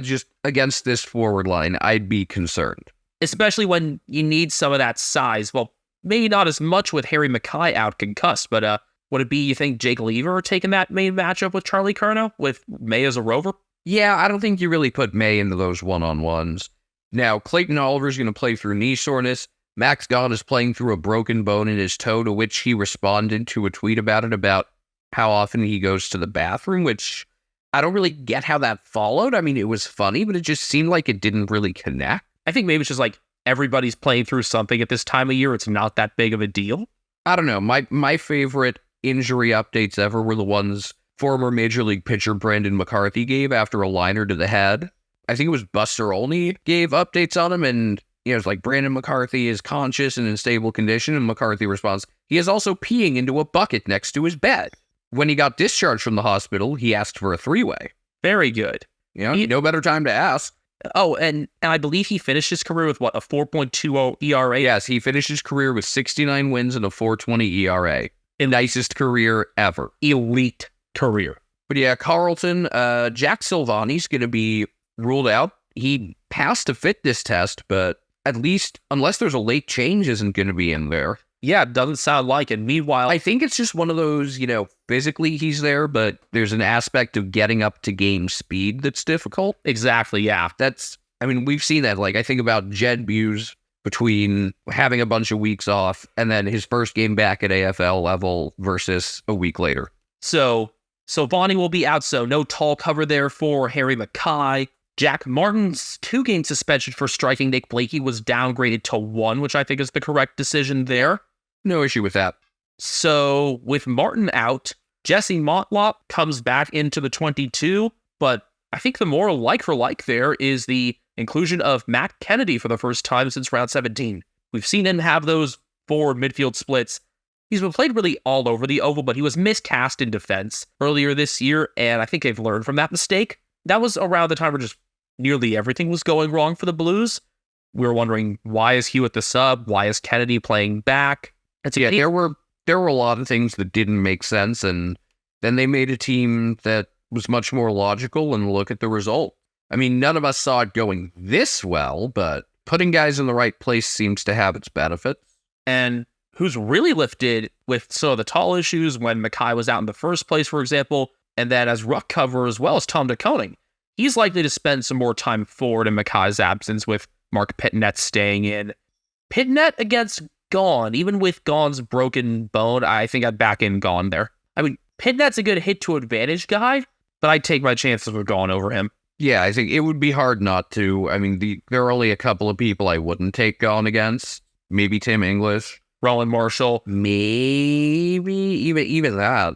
against this forward line, I'd be concerned. Especially when you need some of that size. Well, maybe not as much with Harry Mackay out concussed, but would it be, you think, Jake Lever taking that main matchup with Charlie Curnow, with May as a rover? Yeah, I don't think you really put May into those one-on-ones. Now, Clayton Oliver's going to play through knee soreness. Max Gawn is playing through a broken bone in his toe, to which he responded to a tweet about how often he goes to the bathroom, which I don't really get how that followed. I mean, it was funny, but it just seemed like it didn't really connect. I think maybe it's just like everybody's playing through something at this time of year. It's not that big of a deal. I don't know. My favorite injury updates ever were the ones former Major League pitcher Brandon McCarthy gave after a liner to the head. I think it was Buster Olney gave updates on him, and it's like Brandon McCarthy is conscious and in stable condition, and McCarthy responds, he is also peeing into a bucket next to his bed. When he got discharged from the hospital, he asked for a 3-way. Very good. No better time to ask. Oh, and I believe he finished his career with, a 4.20 ERA? Yes, he finished his career with 69 wins and a 4.20 ERA. Nicest career ever. Elite career. But yeah, Carlton, Jack Silvani's going to be ruled out. He passed a fitness test, but at least, unless there's a late change, isn't going to be in there. Yeah, it doesn't sound like it. Meanwhile, I think it's just one of those, physically he's there, but there's an aspect of getting up to game speed that's difficult. Exactly, yeah. We've seen that. Like, I think about Jed Buse between having a bunch of weeks off and then his first game back at AFL level versus a week later. So Bonnie will be out, so no tall cover there for Harry Mackay. Jack Martin's 2-game suspension for striking Nick Blakey was downgraded to 1, which I think is the correct decision there. No issue with that. So with Martin out, Jesse Motlop comes back into the 22, but I think the more like for like there is the inclusion of Matt Kennedy for the first time since round 17. We've seen him have those forward midfield splits. He's been played really all over the oval, but he was miscast in defense earlier this year, and I think they've learned from that mistake. That was around the time where just nearly everything was going wrong for the Blues. We were wondering, why is Hewitt the sub? Why is Kennedy playing back? There were a lot of things that didn't make sense, and then they made a team that was much more logical, and look at the result. I mean, none of us saw it going this well, but putting guys in the right place seems to have its benefits. And who's really lifted with some of the tall issues when Mackay was out in the first place, for example, and then as ruck cover as well as Tom DeConing. He's likely to spend some more time forward in Mackay's absence with Mark Pitnet staying in. Pitnet against Gawn, even with Gawn's broken bone, I think I'd back in Gawn there. I mean, Pitnet's a good hit to advantage guy, but I'd take my chances with Gawn over him. Yeah, I think it would be hard not to. I mean, there are only a couple of people I wouldn't take Gawn against. Maybe Tim English. Roland Marshall. Maybe even that.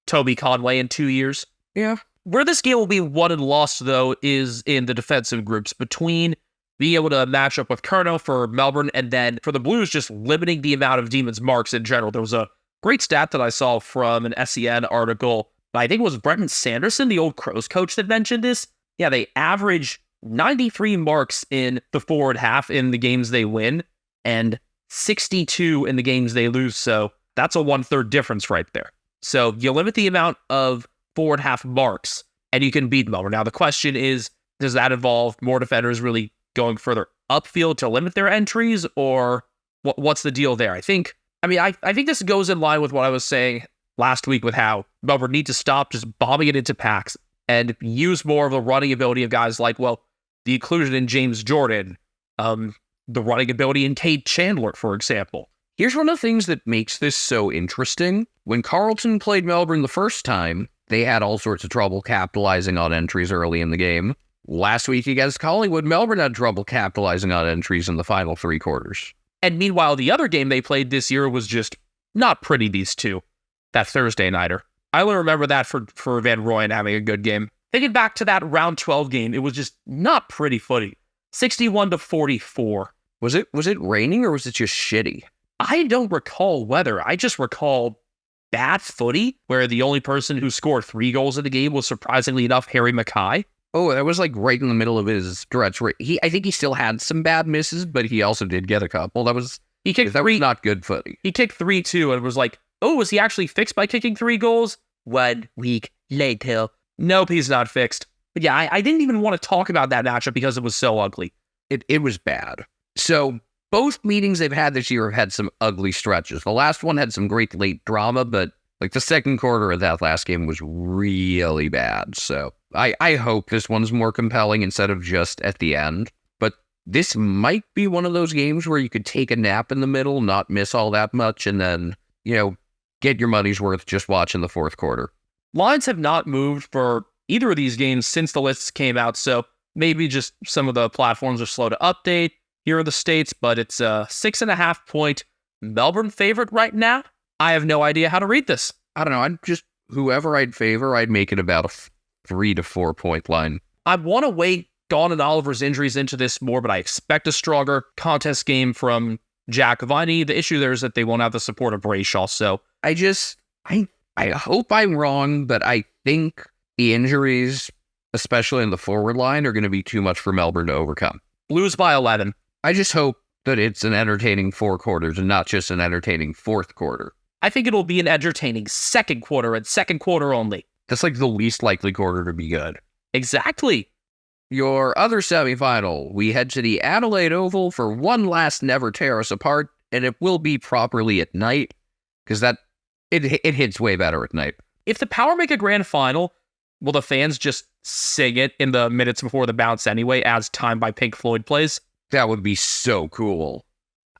Toby Conway in 2 years. Yeah. Where this game will be won and lost, though, is in the defensive groups between being able to match up with Curnow for Melbourne and then for the Blues just limiting the amount of Demons marks in general. There was a great stat that I saw from an SEN article. I think it was Brenton Sanderson, the old Crows coach, that mentioned this. Yeah, they average 93 marks in the forward half in the games they win and 62 in the games they lose. So that's a 1/3 difference right there. So you limit the amount of forward half marks and you can beat Melbourne. Now the question is, does that involve more defenders really going further upfield to limit their entries, or what's the deal there? I think this goes in line with what I was saying last week with how Melbourne need to stop just bombing it into packs and use more of the running ability of guys like, the inclusion in James Jordan, the running ability in Cade Chandler, for example. Here's one of the things that makes this so interesting. When Carlton played Melbourne the first time, they had all sorts of trouble capitalizing on entries early in the game. Last week against Collingwood, Melbourne had trouble capitalizing on entries in the final 3 quarters. And meanwhile, the other game they played this year was just not pretty, these two. That Thursday nighter. I will remember that for Van Rooyen having a good game. Thinking back to that round 12 game, it was just not pretty footy. 61-44. Was it raining or was it just shitty? I don't recall weather. I just recall bad footy, where the only person who scored 3 goals in the game was, surprisingly enough, Harry Mackay. Oh, that was like right in the middle of his stretch where I think he still had some bad misses, but he also did get a couple. He kicked that 3. was not good footy. He kicked 3-2 and was like, oh, was he actually fixed by kicking 3 goals? 1 week later. Nope, he's not fixed. But yeah, I didn't even want to talk about that matchup because it was so ugly. It was bad. So both meetings they've had this year have had some ugly stretches. The last one had some great late drama, but like the second quarter of that last game was really bad. So I hope this one's more compelling instead of just at the end. But this might be one of those games where you could take a nap in the middle, not miss all that much, and then, get your money's worth just watching the fourth quarter. Lines have not moved for either of these games since the lists came out, so maybe just some of the platforms are slow to update here in the States, but it's a 6.5 point Melbourne favorite right now. I have no idea how to read this. I don't know. Whoever I'd favor, I'd make it about a 3 to 4 point line. I want to weigh Gawn and Oliver's injuries into this more, but I expect a stronger contest game from Jack Viney. The issue there is that they won't have the support of Brayshaw, so I hope I'm wrong, but I think the injuries, especially in the forward line, are going to be too much for Melbourne to overcome. Blues by 11. I just hope that it's an entertaining 4 quarters and not just an entertaining fourth quarter. I think it'll be an entertaining second quarter and second quarter only. That's like the least likely quarter to be good. Exactly. Your other semifinal, we head to the Adelaide Oval for one last Never Tear Us Apart, and it will be properly at night, because it hits way better at night. If the Power make a grand final, will the fans just sing it in the minutes before the bounce anyway, as Time by Pink Floyd plays? That would be so cool.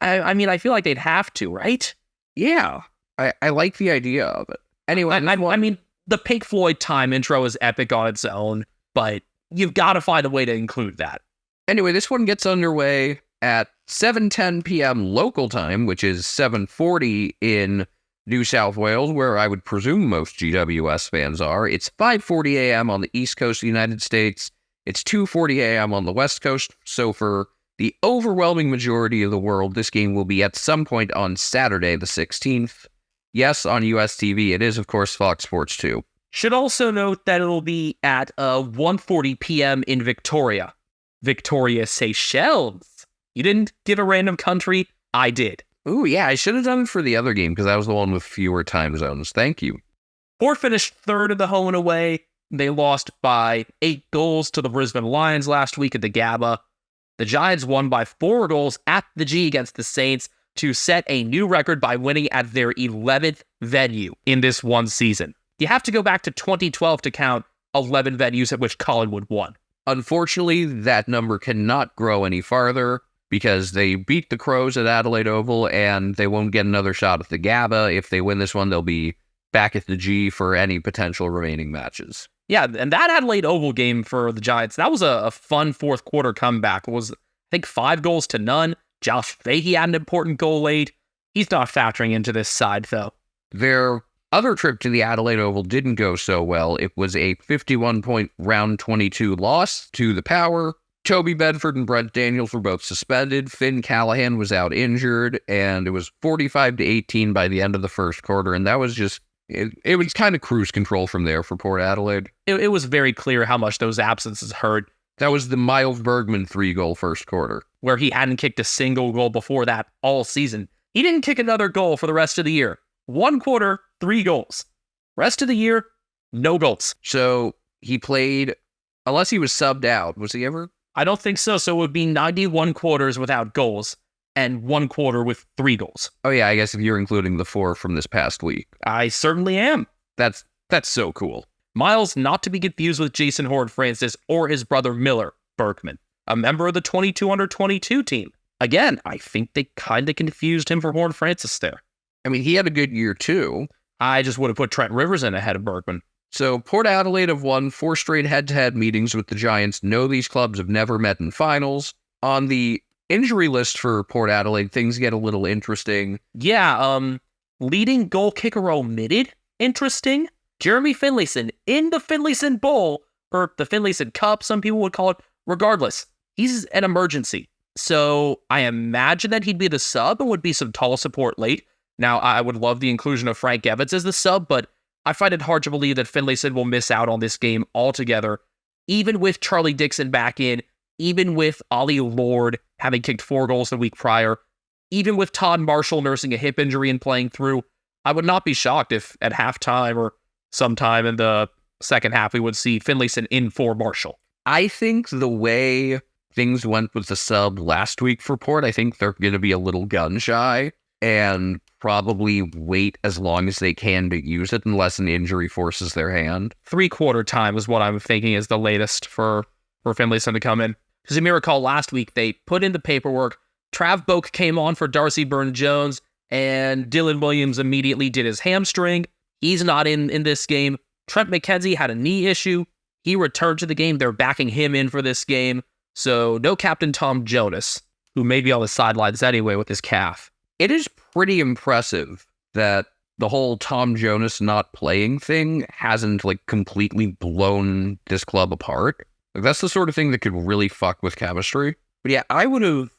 I mean, I feel like they'd have to, right? Yeah. I like the idea of it. Anyway, I mean, the Pink Floyd Time intro is epic on its own, but you've got to find a way to include that. Anyway, this one gets underway at 7:10 p.m. local time, which is 7:40 in New South Wales, where I would presume most GWS fans are. It's 5:40 a.m. on the East Coast of the United States. It's 2:40 a.m. on the West Coast. So for the overwhelming majority of the world, this game will be at some point on Saturday, the 16th. Yes, on US TV. It is, of course, Fox Sports 2. Should also note that it'll be at 1:40 p.m. in Victoria. Victoria, Seychelles. You didn't give a random country. I did. Ooh, yeah, I should have done it for the other game because that was the one with fewer time zones. Thank you. Port finished third in the home and away. They lost by 8 goals to the Brisbane Lions last week at the Gabba. The Giants won by 4 goals at the G against the Saints to set a new record by winning at their 11th venue in this one season. You have to go back to 2012 to count 11 venues at which Collingwood won. Unfortunately, that number cannot grow any farther because they beat the Crows at Adelaide Oval and they won't get another shot at the Gabba. If they win this one, they'll be back at the G for any potential remaining matches. Yeah, and that Adelaide Oval game for the Giants, that was a fun fourth quarter comeback. It was, I think, 5 goals to none. Josh Fahey had an important goal late. He's not factoring into this side, though. Their other trip to the Adelaide Oval didn't go so well. It was a 51-point round 22 loss to the Power. Toby Bedford and Brent Daniels were both suspended. Finn Callahan was out injured, and it was 45-18 by the end of the first quarter, and that was just... It was kind of cruise control from there for Port Adelaide. It was very clear how much those absences hurt. That was the Miles Bergman 3-goal first quarter. Where he hadn't kicked a single goal before that all season. He didn't kick another goal for the rest of the year. 1 quarter, 3 goals. Rest of the year, no goals. So he played, unless he was subbed out, was he ever? I don't think so. So it would be 91 quarters without goals and 1 quarter with 3 goals. Oh yeah, I guess if you're including the 4 from this past week. I certainly am. That's so cool. Miles, not to be confused with Jason Horne-Francis or his brother Miller Berkman, a member of the 22 under 22 team. Again, I think they kind of confused him for Horne-Francis there. I mean, he had a good year too. I just would have put Trent Rivers in ahead of Berkman. So Port Adelaide have won 4 straight head-to-head meetings with the Giants. No, these clubs have never met in finals. On the injury list for Port Adelaide, things get a little interesting. Yeah, Leading goal kicker omitted? Interesting. Jeremy Finlayson in the Finlayson Bowl, or the Finlayson Cup, some people would call it. Regardless, he's an emergency. So I imagine that he'd be the sub and would be some tall support late. Now, I would love the inclusion of Frank Evans as the sub, but I find it hard to believe that Finlayson will miss out on this game altogether, even with Charlie Dixon back in, even with Ollie Lord having kicked 4 goals the week prior, even with Todd Marshall nursing a hip injury and playing through. I would not be shocked if at halftime or sometime in the second half we would see Finlayson in for Marshall. I think the way things went with the sub last week for Port, I think they're going to be a little gun shy and probably wait as long as they can to use it unless an injury forces their hand. 3/4 time is what I'm thinking is the latest for Finlayson to come in. Because you may recall last week they put in the paperwork. Trav Boak came on for Darcy Byrne-Jones, and Dylan Williams immediately did his hamstring. He's not in this game. Trent McKenzie had a knee issue. He returned to the game. They're backing him in for this game. So no Captain Tom Jonas, who may be on the sidelines anyway with his calf. It is pretty impressive that the whole Tom Jonas not playing thing hasn't completely blown this club apart. That's the sort of thing that could really fuck with chemistry. But yeah, I would have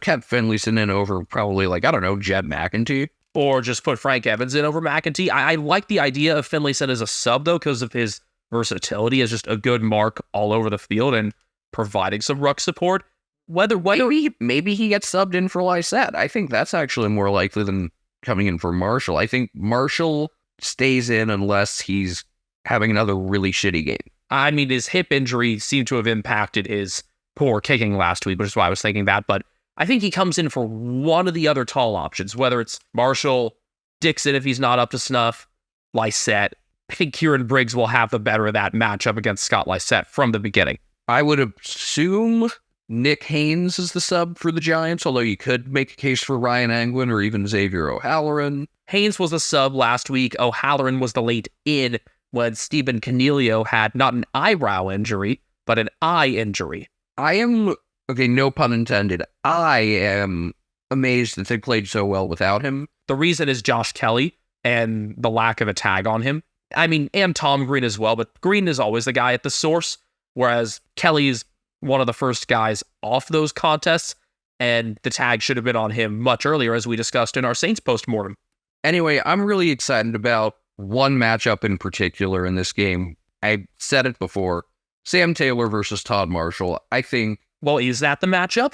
kept Finlayson in over probably Jed McEntee. Or just put Frank Evans in over McEntee. I like the idea of Finlayson as a sub, though, because of his versatility as just a good mark all over the field and providing some ruck support. Maybe he gets subbed in for Lysette. I think that's actually more likely than coming in for Marshall. I think Marshall stays in unless he's having another really shitty game. I mean, his hip injury seemed to have impacted his poor kicking last week, which is why I was thinking that. But I think he comes in for one of the other tall options, whether it's Marshall, Dixon if he's not up to snuff, Lysette. I think Kieran Briggs will have the better of that matchup against Scott Lysette from the beginning. I would assume Nick Haynes is the sub for the Giants, although you could make a case for Ryan Anglin or even Xavier O'Halloran. Haynes was a sub last week. O'Halloran was the late in when Stephen Canelio had not an eyebrow injury, but an eye injury. No pun intended, I am amazed that they played so well without him. The reason is Josh Kelly and the lack of a tag on him. I mean, and Tom Green as well, but Green is always the guy at the source, whereas Kelly is one of the first guys off those contests, and the tag should have been on him much earlier, as we discussed in our Saints Postmortem. Anyway, I'm really excited about one matchup in particular in this game. I said it before. Sam Taylor versus Todd Marshall. I think... Well, is that the matchup?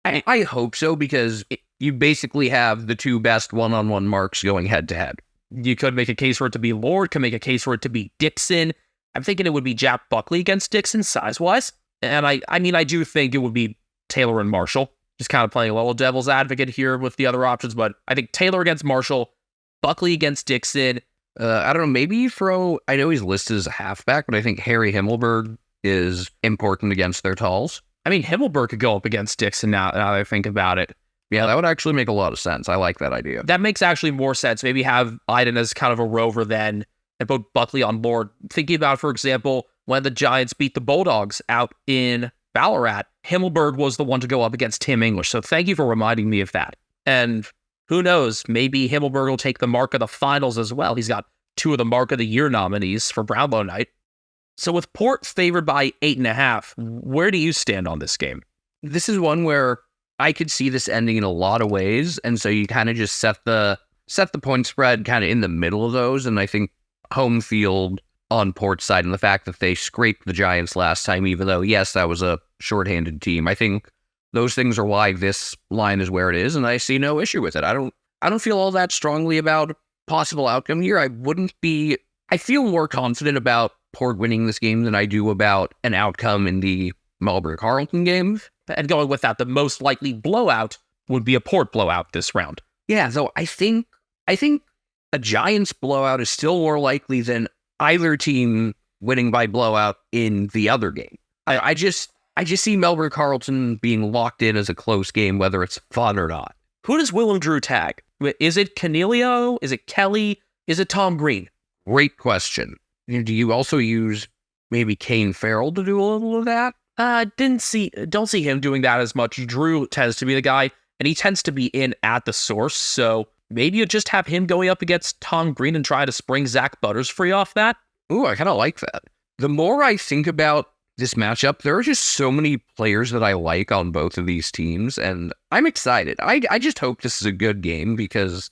I hope so, because you basically have the two best one-on-one marks going head-to-head. You could make a case for it to be Lord, could make a case for it to be Dixon. I'm thinking it would be Jack Buckley against Dixon, size-wise. And I do think it would be Taylor and Marshall. Just kind of playing a little devil's advocate here with the other options, but I think Taylor against Marshall, Buckley against Dixon. I don't know, maybe I know he's listed as a halfback, but I think Harry Himmelberg is important against their talls. I mean, Himmelberg could go up against Dixon now that I think about it. Yeah, that would actually make a lot of sense. I like that idea. That makes actually more sense. Maybe have Iden as kind of a rover then, and put Buckley on board. Thinking about, for example, when the Giants beat the Bulldogs out in Ballarat, Himmelberg was the one to go up against Tim English. So thank you for reminding me of that. And who knows, maybe Himmelberg will take the mark of the finals as well. He's got 2 of the mark of the year nominees for Brownlow night. So with Port favored by 8.5, where do you stand on this game? This is one where I could see this ending in a lot of ways, and so you kind of just set the point spread kind of in the middle of those, and I think home field on Port's side and the fact that they scraped the Giants last time, even though, yes, that was a shorthanded team. I think those things are why this line is where it is, and I see no issue with it. I don't feel all that strongly about possible outcome here. I feel more confident about Port winning this game than I do about an outcome in the Marlborough-Carleton game. And going with that, the most likely blowout would be a Port blowout this round. Yeah, so I think a Giants blowout is still more likely than either team winning by blowout in the other game. I just see Melbourne-Carleton being locked in as a close game, whether it's fun or not. Who does Willem Drew tag? Is it Canelio? Is it Kelly? Is it Tom Green? Great question. Do you also use maybe Kane Farrell to do a little of that? Don't see him doing that as much. Drew tends to be the guy, and he tends to be in at the source, so maybe you just have him going up against Tom Green and try to spring Zach Butters free off that. Ooh, I kind of like that. The more I think about this matchup, there are just so many players that I like on both of these teams, and I'm excited. I just hope this is a good game because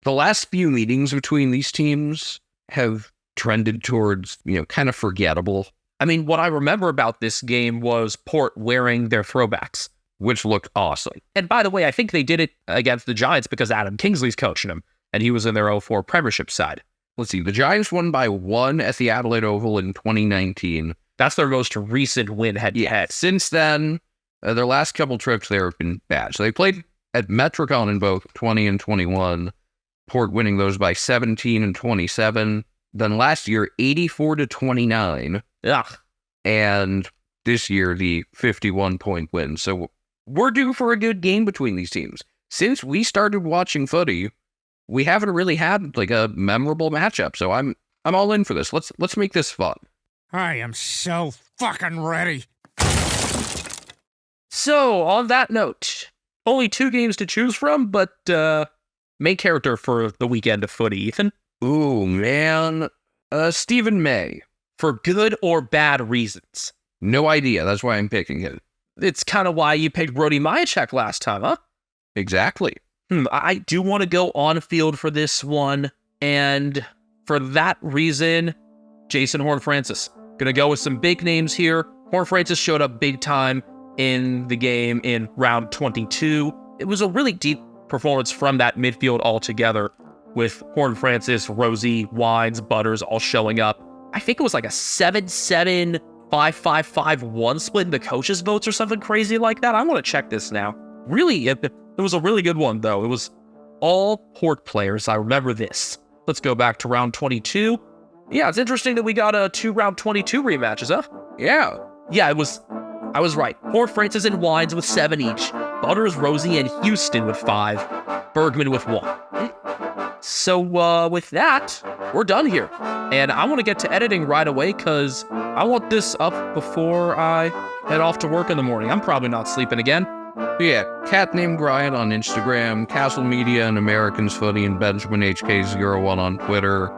the last few meetings between these teams have trended towards, kind of forgettable, I mean, what I remember about this game was Port wearing their throwbacks. which looked awesome. And by the way, I think they did it against the Giants because Adam Kingsley's coaching them, and he was in their 04 Premiership side. Let's see, the Giants won by 1 at the Adelaide Oval in 2019. That's their most recent win head-to-head. Since then, their last couple trips there have been bad. So they played at Metricon in both 20 and 21, Port winning those by 17 and 27. Then last year, 84-29. Ugh. And this year, the 51-point win. So we're due for a good game between these teams. Since we started watching footy, we haven't really had like a memorable matchup. So I'm all in for this. Let's make this fun. I am so fucking ready. So, on that note, only 2 games to choose from, but main character for the weekend of footy, Ethan. Ooh, man. Stephen May. For good or bad reasons. No idea. That's why I'm picking him. It's kind of why you picked Brody Majacek last time, huh? Exactly. I do want to go on field for this one, and for that reason, Jason Horne-Francis. Gonna go with some big names here. Horne-Francis showed up big time in the game in round 22. It was a really deep performance from that midfield altogether, with Horne-Francis, Rosie, Wines, Butters all showing up. I think it was like a 7-7, 5-5-5-1 split in the coaches' votes or something crazy like that. I want to check this now. Really, it was a really good one, though. It was all Port players. I remember this. Let's go back to round 22. Yeah, it's interesting that we got 2 round 22 rematches, huh? Yeah. Yeah, I was right. Horne-Francis and Wines with 7 each. Butters, Rosie, and Houston with 5. Bergman with 1. So, with that, we're done here. And I want to get to editing right away because I want this up before I head off to work in the morning. I'm probably not sleeping again. Yeah, Cat Named Brian on Instagram, Castle Media and Americans Footy, and Benjamin HK01 on Twitter.